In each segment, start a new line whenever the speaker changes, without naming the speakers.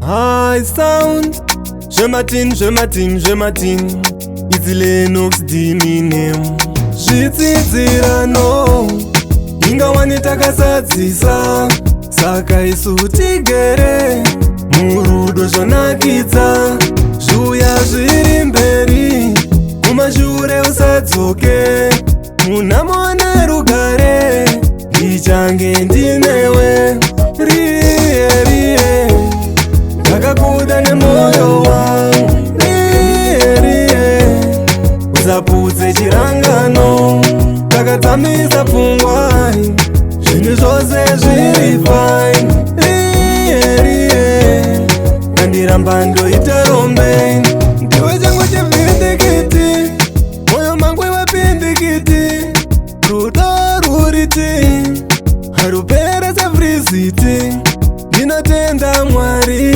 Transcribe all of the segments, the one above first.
High sound, je m'attine Izi Lennox Diminem Zvitsidzirano ingawani takasadzisa saka isu tigere murudo zvonakidza zvuya zviri mberi mumashure usadzoke munhamo nerugare ndichange ndinewe riye ndakakuda nemwoyo wangu riye usaputse chirangano takatsamisa pfungwa zvinhu zvose zviri fine riye ndandiramba ndoita rombe ndiwe changu chivhindikiti moyo mangu wepindikiti rudo ruriti harupere sefriziti ndinotenda Mwari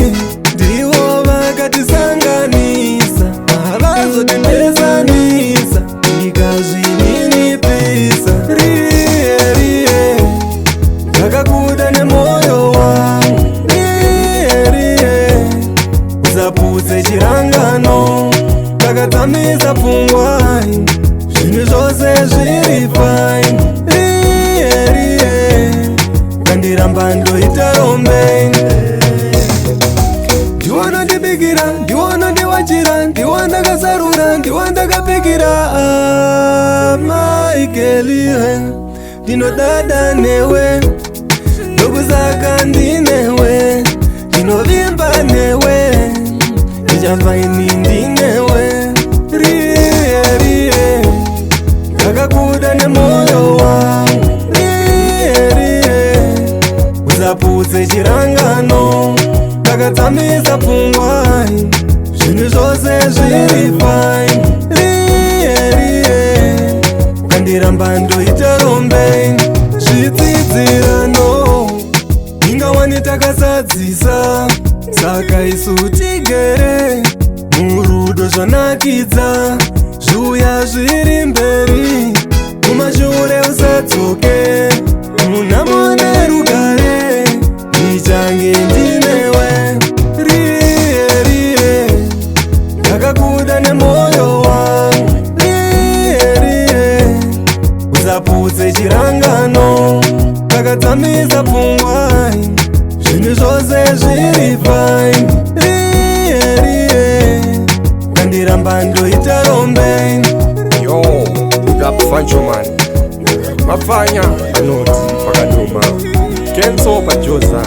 ndivo vakatisanganisa havazotipesanisa ikazvininipisa riye ndakakuda nemwoyo wangu riye usaputse chirangano takatsamisa pfungwa zvinhu zvose zviri fine riye ndandiramba ndoita rombe ndiwo ndibikira ndiwo ndiwachira ndiwo ndakasarura ndiwo ndakapikira maikelihe ndinodada newe ndokusaka ndinewe ndinovimba newe ndichafaini ndinewe riye ndakakuda nemwoyo wangu riye usaputse chirangano takatsamisa pfungwa zvinhu zvose zviri fine riye ndandiramba ndoita rombe zvitsidzirano ingawani takasadzisa saka isu tigere murudo zvonakidza zvuya zviri mberi mumashure usadzoke munhamo nerugare ndichange ndinewe riye ndakakuda nemwoyo wangu riye usaputse chirangano takatsamisa pfungwa zvinhu zvose zviri fine riye ndandiramba ndoita rombe
yo ndapfancho man mapfanya anoti pakaduma kenso pajoza